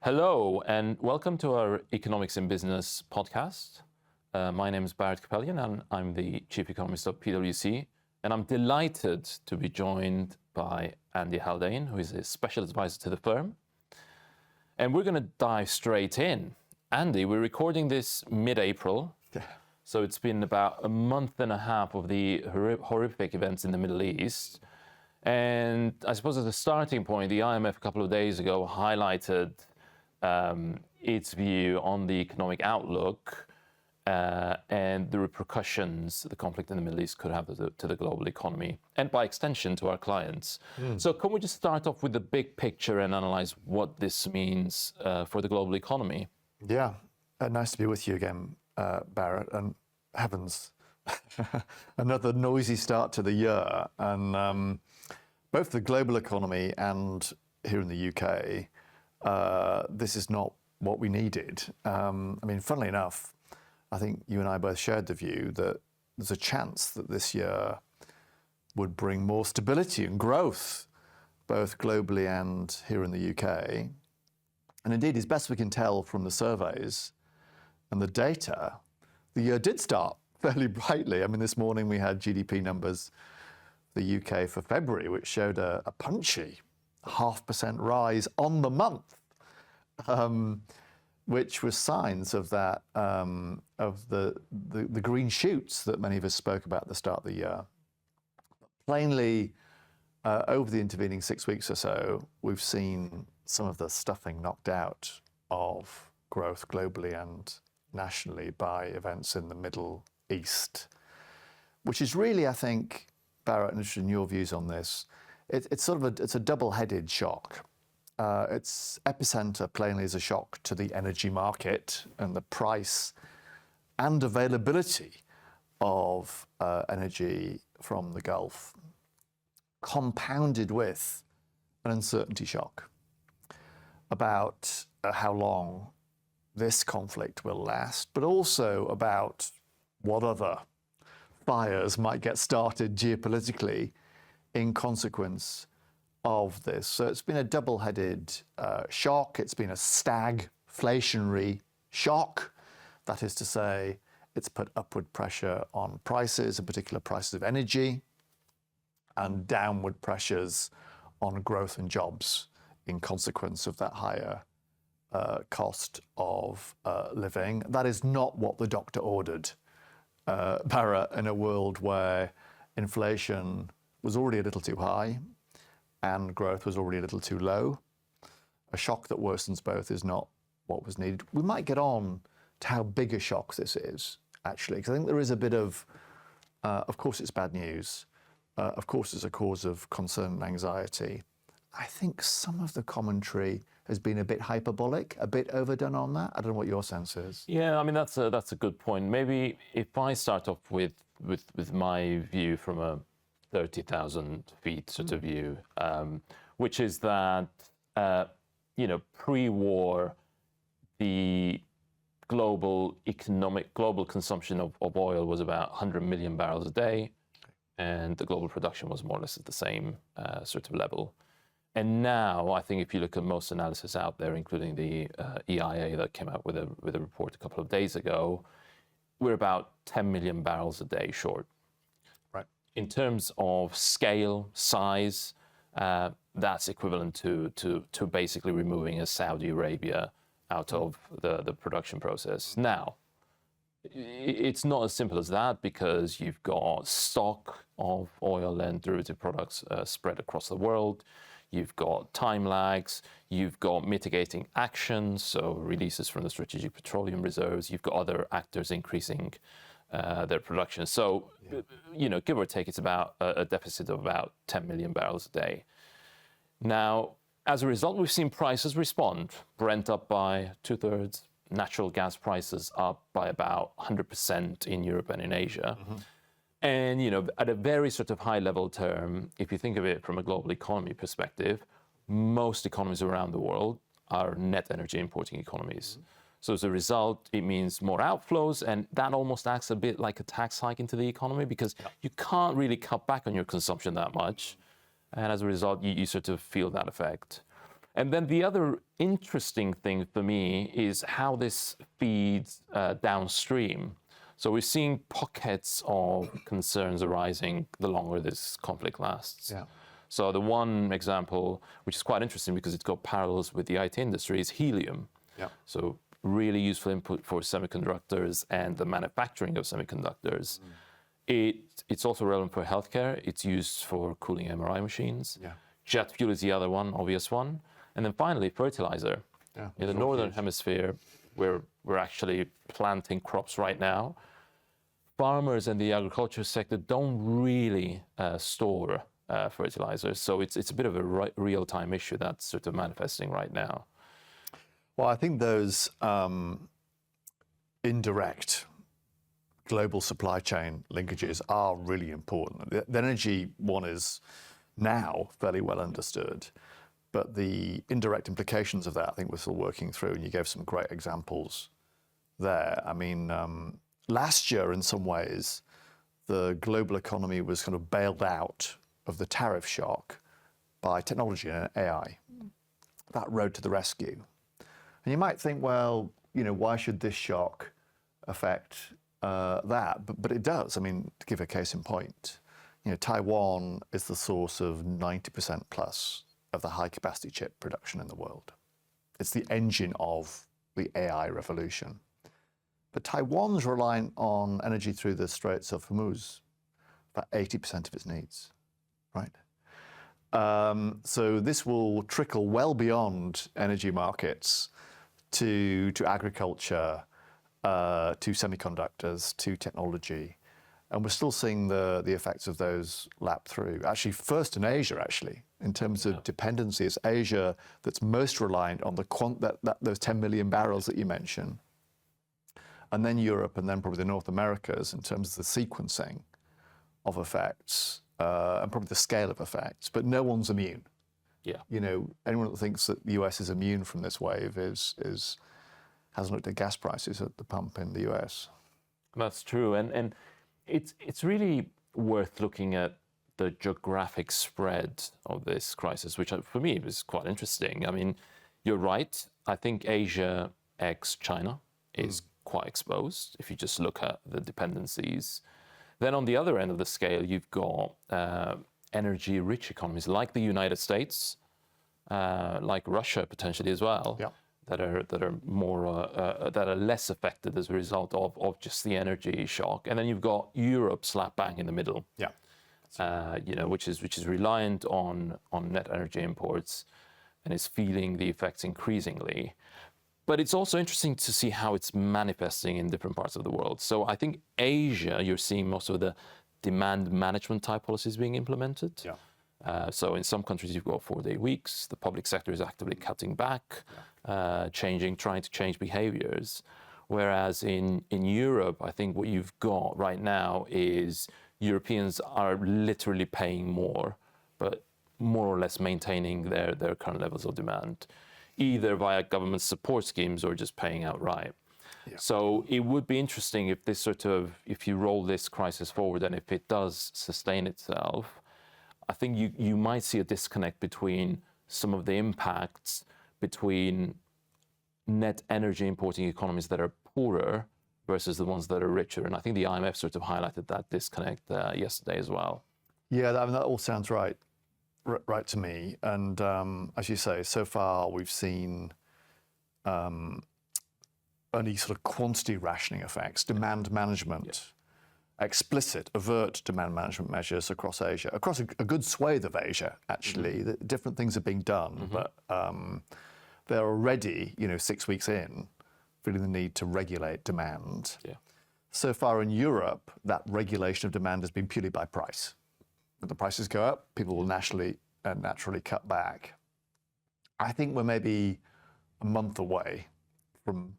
Hello, and welcome to our Economics in Business podcast. My name is barret.g.kupelian, and I'm the Chief Economist of PwC. And I'm delighted to be joined by Andy Haldane, who is a special advisor to the firm. And we're going to dive straight in. Andy, we're recording this mid-April. So it's been about a month and a half of the horrific events in the Middle East. And I suppose as a starting point, the IMF a couple of days ago highlighted its view on the economic outlook and the repercussions the conflict in the Middle East could have to the global economy and by extension to our clients. So can we just start off with the big picture and analyze what this means for the global economy? Yeah, nice to be with you again, Barret, and heavens, another noisy start to the year. And both the global economy and here in the UK, this is not what we needed. Funnily enough, I think you and I both shared the view that there's a chance that this year would bring more stability and growth, both globally and here in the UK. And indeed, as best we can tell from the surveys and the data, the year did start fairly brightly. This morning we had GDP numbers for the UK for February, which showed a punchy 0.5% rise on the month, which was signs of that, of the green shoots that many of us spoke about at the start of the year. Plainly, over the intervening 6 weeks or so, we've seen some of the stuffing knocked out of growth globally and nationally by events in the Middle East, which is really, I think, Barret, and interested in your views on this, it's a double-headed shock. Its epicenter plainly is a shock to the energy market and the price and availability of energy from the Gulf, compounded with an uncertainty shock about how long this conflict will last, but also about what other fires might get started geopolitically in consequence of this. So it's been a double-headed shock. It's been a stagflationary shock. That is to say, it's put upward pressure on prices, in particular prices of energy, and downward pressures on growth and jobs in consequence of that higher cost of living. That is not what the doctor ordered, Barret, in a world where inflation was already a little too high and growth was already a little too low. A shock that worsens both is not what was needed. We might get on to how big a shock this is, actually, because I think there is a bit of course it's bad news. Of course it's a cause of concern and anxiety. I think some of the commentary has been a bit hyperbolic, a bit overdone on that. I don't know what your sense is. Yeah, that's a good point. Maybe if I start off with my view from a 30,000 feet sort of view, which is that, pre-war, the global consumption of oil was about 100 million barrels a day, and the global production was more or less at the same sort of level. And now, I think if you look at most analysis out there, including the EIA that came out with a report a couple of days ago, we're about 10 million barrels a day short. In terms of scale, size, that's equivalent to basically removing a Saudi Arabia out of the production process. Now, it's not as simple as that because you've got stock of oil and derivative products spread across the world. You've got time lags. You've got mitigating actions, so releases from the strategic petroleum reserves. You've got other actors increasing their production. So, give or take, it's about a deficit of about 10 million barrels a day. Now, as a result, we've seen prices respond. Brent up by 2/3, natural gas prices up by about 100% in Europe and in Asia. And, at a very sort of high level term, if you think of it from a global economy perspective, most economies around the world are net energy importing economies. So as a result, it means more outflows, and that almost acts a bit like a tax hike into the economy because you can't really cut back on your consumption that much. And as a result, you sort of feel that effect. And then the other interesting thing for me is how this feeds downstream. So we're seeing pockets of concerns arising the longer this conflict lasts. Yeah. So the one example, which is quite interesting because it's got parallels with the IT industry, is helium. Yeah. So really useful input for semiconductors and the manufacturing of semiconductors. It's also relevant for healthcare. It's used for cooling MRI machines. Yeah. Jet fuel is the other one, obvious one. And then finally, fertilizer. Yeah, In the northern hemisphere, we're actually planting crops right now. Farmers and the agriculture sector don't really store fertilizers, so it's a bit of a real-time issue that's sort of manifesting right now. Well, I think those indirect global supply chain linkages are really important. The energy one is now fairly well understood, but the indirect implications of that, I think we're still working through, and you gave some great examples there. I mean, last year, in some ways, the global economy was kind of bailed out of the tariff shock by technology and AI. That rode to the rescue. And you might think, well, why should this shock affect that? But it does. I mean, to give a case in point, Taiwan is the source of 90% plus of the high capacity chip production in the world. It's the engine of the AI revolution. But Taiwan's reliant on energy through the Straits of Hormuz, about 80% of its needs, right? So this will trickle well beyond energy markets to agriculture, to semiconductors, to technology. And we're still seeing the effects of those lap through. Actually, first in Asia, in terms of dependency, it's Asia that's most reliant on those 10 million barrels that you mentioned. And then Europe, and then probably the North Americas in terms of the sequencing of effects, and probably the scale of effects. But no one's immune. Yeah. Anyone that thinks that the US is immune from this wave hasn't looked at gas prices at the pump in the US. That's true, and it's really worth looking at the geographic spread of this crisis, which for me was quite interesting. I mean, you're right. I think Asia ex-China is quite exposed if you just look at the dependencies. Then on the other end of the scale, you've got energy-rich economies like the United States, like Russia potentially as well. Yeah. That are more that are less affected as a result of just the energy shock, and then you've got Europe slap bang in the middle. Yeah, which is reliant on net energy imports, and is feeling the effects increasingly. But it's also interesting to see how it's manifesting in different parts of the world. So I think Asia, you're seeing most of the demand management type policies being implemented. Yeah. So in some countries, you've got 4-day weeks. The public sector is actively cutting back, trying to change behaviors. Whereas in Europe, I think what you've got right now is Europeans are literally paying more, but more or less maintaining their current levels of demand, either via government support schemes or just paying outright. Yeah. So it would be interesting if if you roll this crisis forward and if it does sustain itself, I think you might see a disconnect between some of the impacts between net energy importing economies that are poorer versus the ones that are richer. And I think the IMF sort of highlighted that disconnect yesterday as well. Yeah, that all sounds right to me. And as you say, so far we've seen only sort of quantity rationing effects, demand management, explicit, overt demand management measures across Asia, across a good swathe of Asia, actually. Mm-hmm. Different things are being done, but they're already, 6 weeks in, feeling the need to regulate demand. Yeah. So far in Europe, that regulation of demand has been purely by price. When the prices go up, people will naturally cut back. I think we're maybe a month away from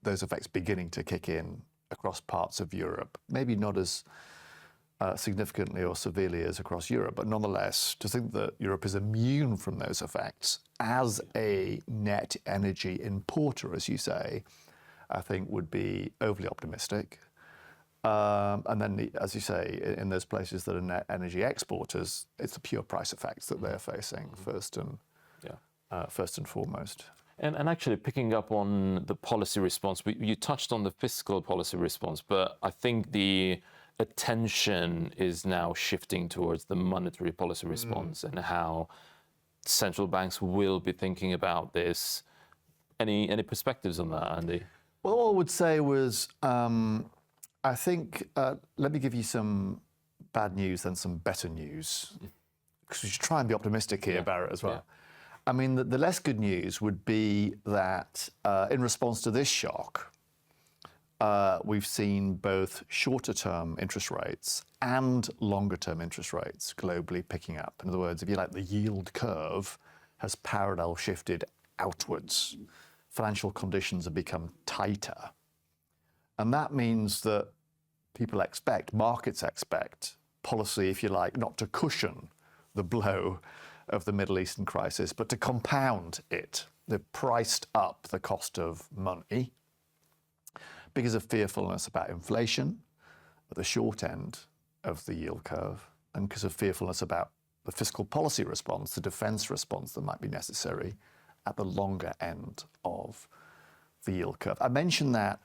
those effects beginning to kick in across parts of Europe. Maybe not as significantly or severely as across Europe, but nonetheless, to think that Europe is immune from those effects as a net energy importer, as you say, I think would be overly optimistic. And then, as you say, in those places that are net energy exporters, it's the pure price effects that they're facing first and first and foremost. And actually picking up on the policy response, you touched on the fiscal policy response, but I think the attention is now shifting towards the monetary policy response and how central banks will be thinking about this. Any perspectives on that, Andy? Well, all I would say was, I think, let me give you some bad news and some better news, because we should try and be optimistic here, Barrett, as well. Yeah. I mean, the less good news would be that in response to this shock, we've seen both shorter-term interest rates and longer-term interest rates globally picking up. In other words, if you like, the yield curve has parallel shifted outwards. Financial conditions have become tighter. And that means that people expect, markets expect, policy, if you like, not to cushion the blow of the Middle Eastern crisis, but to compound it. They've priced up the cost of money because of fearfulness about inflation at the short end of the yield curve, and because of fearfulness about the fiscal policy response, the defense response that might be necessary at the longer end of the yield curve. I mention that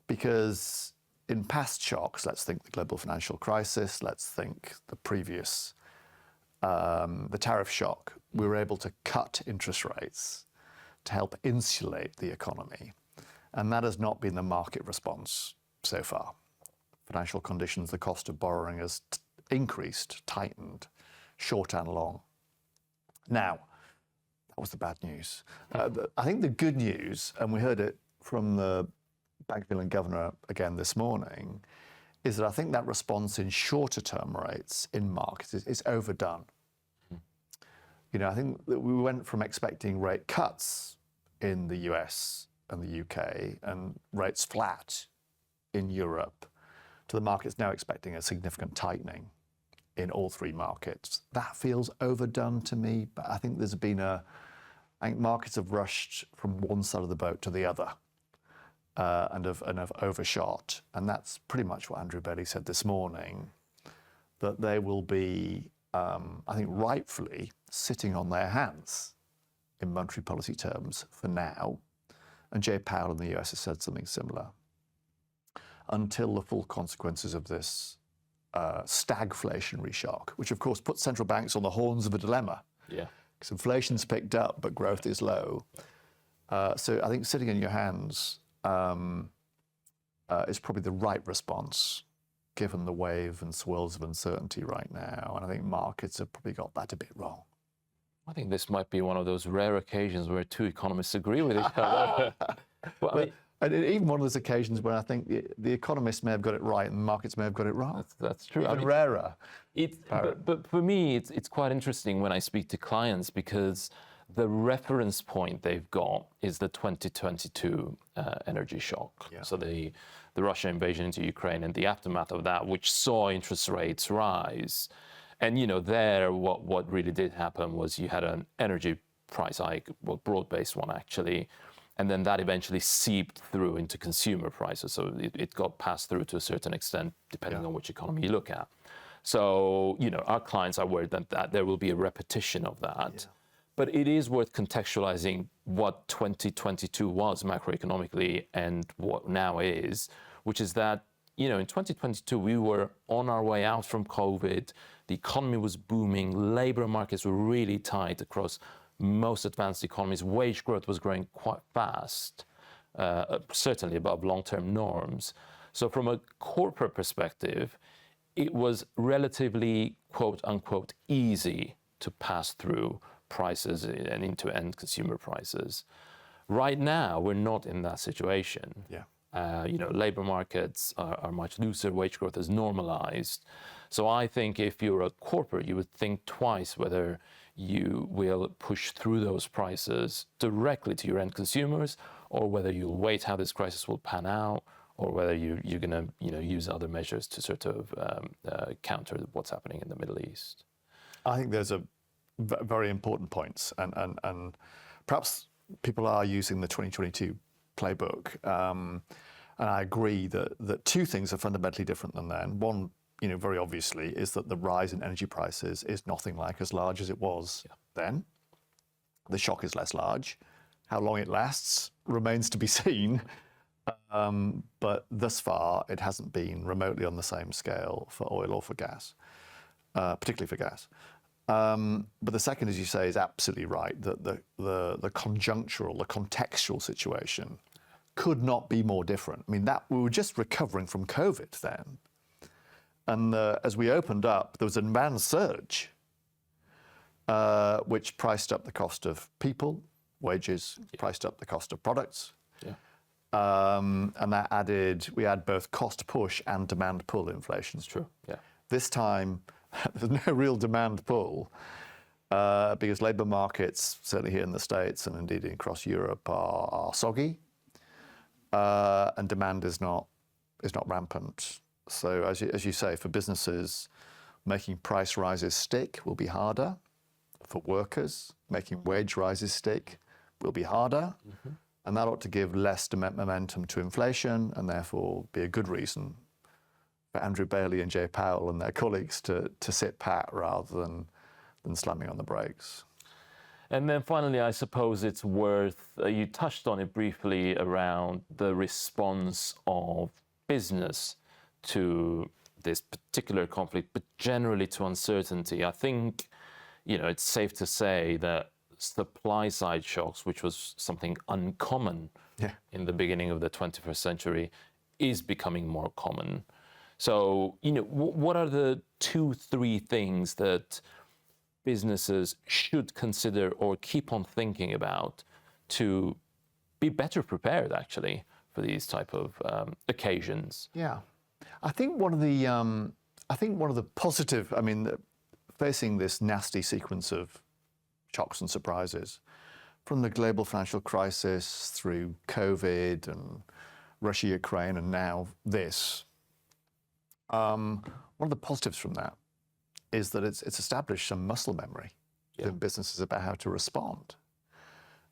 because in past shocks, let's think the global financial crisis, let's think the previous, the tariff shock, we were able to cut interest rates to help insulate the economy. And that has not been the market response so far. Financial conditions, the cost of borrowing has increased, tightened, short and long. Now, that was the bad news. I think the good news, and we heard it from the Bank of England governor again this morning, is that I think that response in shorter term rates in markets is overdone. You know, I think that we went from expecting rate cuts in the US and the UK and rates flat in Europe to the markets now expecting a significant tightening in all three markets. That feels overdone to me, but I think there's been I think markets have rushed from one side of the boat to the other and have overshot. And that's pretty much what Andrew Bailey said this morning, that they will be, I think rightfully, sitting on their hands in monetary policy terms for now. And Jay Powell in the US has said something similar, until the full consequences of this stagflationary shock, which of course puts central banks on the horns of a dilemma. Yeah. Because inflation's picked up, but growth is low. So I think sitting in your hands is probably the right response, given the wave and swirls of uncertainty right now. And I think markets have probably got that a bit wrong. I think this might be one of those rare occasions where two economists agree with each other. And even one of those occasions where I think the economists may have got it right and the markets may have got it wrong. That's true. Even rarer. But for me, it's quite interesting when I speak to clients, because the reference point they've got is the 2022 energy shock. Yeah. So the Russian invasion into Ukraine and the aftermath of that, which saw interest rates rise. And there, what really did happen was you had an energy price hike, well, broad-based one actually, and then that eventually seeped through into consumer prices. So it got passed through to a certain extent, depending on which economy you look at. So, our clients are worried that there will be a repetition of that. Yeah. But it is worth contextualizing what 2022 was macroeconomically and what now is, which is that, in 2022, we were on our way out from COVID. The economy was booming. Labor markets were really tight across most advanced economies. Wage growth was growing quite fast, certainly above long-term norms. So from a corporate perspective, it was relatively, quote unquote, easy to pass through prices and into end consumer prices. Right now, we're not in that situation. Yeah. Labor markets are much looser, wage growth is normalized. So I think if you're a corporate, you would think twice whether you will push through those prices directly to your end consumers, or whether you'll wait how this crisis will pan out, or whether you're going to use other measures to sort of counter what's happening in the Middle East. I think there's a very important points, and perhaps people are using the 2022 playbook, and I agree that two things are fundamentally different than then. One, very obviously, is that the rise in energy prices is nothing like as large as it was then. the shock is less large. How long it lasts remains to be seen. But thus far, it hasn't been remotely on the same scale for oil or for gas, particularly for gas. But the second, as you say, is absolutely right, that the conjunctural, the contextual situation could not be more different. I mean, that we were just recovering from COVID then. And as we opened up, there was a demand surge, which priced up the cost of people, wages, priced up the cost of products. Yeah. And that we had both cost push and demand pull inflation. It's true, yeah. This time, there's no real demand pull because labour markets, certainly here in the States and indeed across Europe, are soggy, and demand is not rampant. So as you say, for businesses, making price rises stick will be harder. For workers, making wage rises stick will be harder. Mm-hmm. And that ought to give less momentum to inflation and therefore be a good reason for Andrew Bailey and Jay Powell and their colleagues to sit pat rather than slamming on the brakes. And then finally, I suppose it's worth, you touched on it briefly around the response of business to this particular conflict, but generally to uncertainty. I think, it's safe to say that supply side shocks, which was something uncommon in the beginning of the 21st century, is becoming more common. So, what are the 2-3 things that businesses should consider or keep on thinking about to be better prepared, actually, for these type of occasions? Yeah, I think one of the positive, facing this nasty sequence of shocks and surprises, from the global financial crisis through COVID and Russia, Ukraine, and now this. One of the positives from that is that it's established some muscle memory in businesses about how to respond.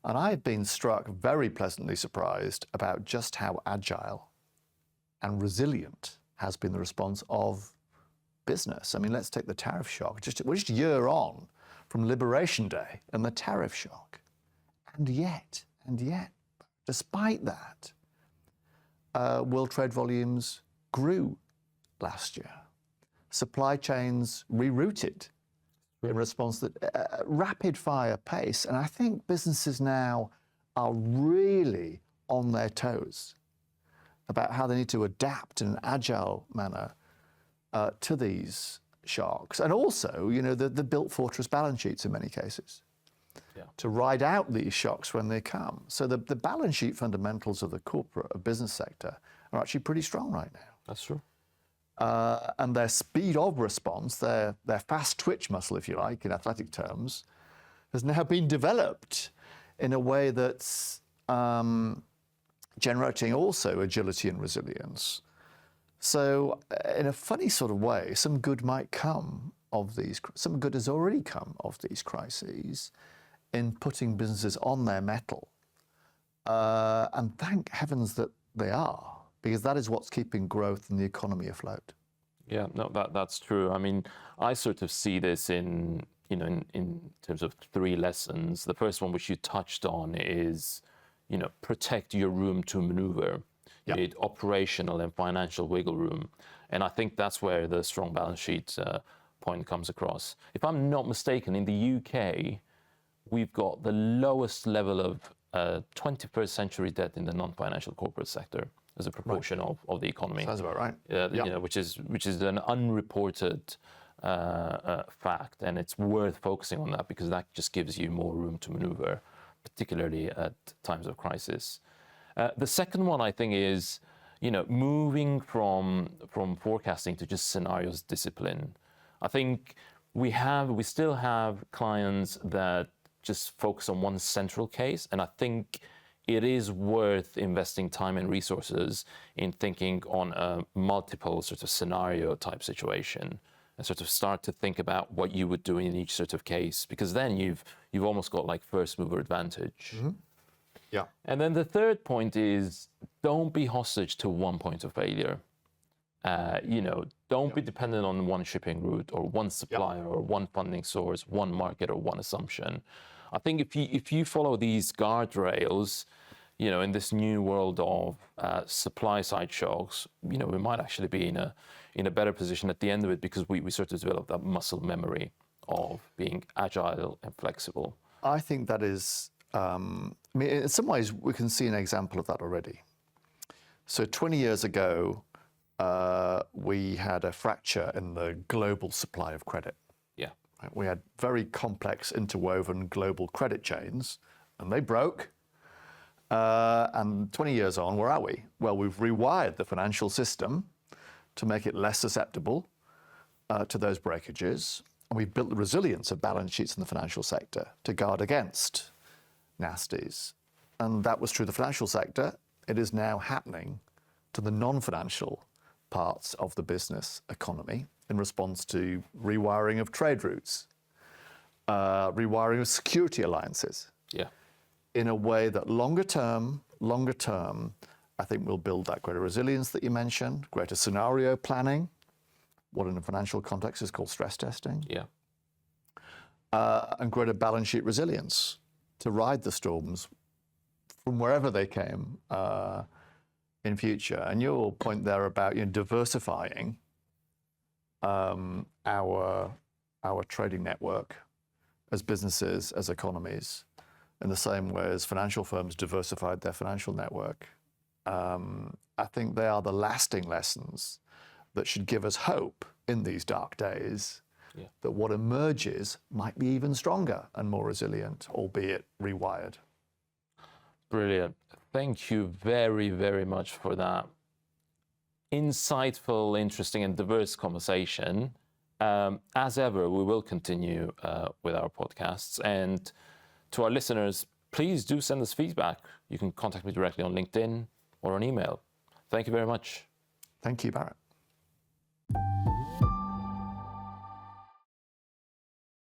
And I've been struck, very pleasantly surprised, about just how agile and resilient has been the response of business. Let's take the tariff shock. We're just a year on from Liberation Day and the tariff shock. And yet, despite that, world trade volumes grew last year. Supply chains rerouted in response to rapid fire pace. And I think businesses now are really on their toes about how they need to adapt in an agile manner to these shocks. And also, the built fortress balance sheets in many cases to ride out these shocks when they come. So the balance sheet fundamentals of the corporate business sector are actually pretty strong right now. That's true. And their speed of response, their fast twitch muscle, if you like, in athletic terms, has now been developed in a way that's generating also agility and resilience. So in a funny sort of way, some good might come of these, some good has already come of these crises in putting businesses on their mettle. And thank heavens that they are, because that is what's keeping growth in the economy afloat. Yeah, no, that's true. I sort of see this in terms of 3 lessons. The first one, which you touched on, is, protect your room to maneuver. You need operational and financial wiggle room. And I think that's where the strong balance sheet point comes across. If I'm not mistaken, in the UK, we've got the lowest level of 21st century debt in the non-financial corporate sector as a proportion of the economy. Sounds about right. Which is an unreported fact, and it's worth focusing on that because that just gives you more room to maneuver, particularly at times of crisis. The second one, I think, is moving from forecasting to just scenarios discipline. I think we still have clients that just focus on one central case, and I think it is worth investing time and resources in thinking on a multiple sort of scenario type situation and sort of start to think about what you would do in each sort of case, because then you've almost got like first mover advantage. Mm-hmm. Yeah. And then the third point is, don't be hostage to one point of failure. Don't be dependent on one shipping route or one supplier or one funding source, one market or one assumption. I think if you follow these guardrails, in this new world of supply side shocks, we might actually be in a better position at the end of it, because we sort of develop that muscle memory of being agile and flexible. I think that is, in some ways, we can see an example of that already. So 20 years ago, we had a fracture in the global supply of credit. Yeah. We had very complex, interwoven global credit chains, and they broke. And 20 years on, where are we? Well, we've rewired the financial system to make it less susceptible to those breakages. And we've built the resilience of balance sheets in the financial sector to guard against nasties. And that was true of the financial sector. It is now happening to the non-financial parts of the business economy in response to rewiring of trade routes, rewiring of security alliances. Yeah. In a way that longer term, I think we'll build that greater resilience that you mentioned, greater scenario planning, what in a financial context is called stress testing. Yeah. And greater balance sheet resilience to ride the storms from wherever they came in future. And your point there about diversifying our trading network as businesses, as economies, in the same way as financial firms diversified their financial network. I think they are the lasting lessons that should give us hope in these dark days, that what emerges might be even stronger and more resilient, albeit rewired. Brilliant. Thank you very, very much for that insightful, interesting, and diverse conversation. As ever, we will continue with our podcasts. And to our listeners, please do send us feedback. You can contact me directly on LinkedIn or on email. Thank you very much. Thank you, Barret.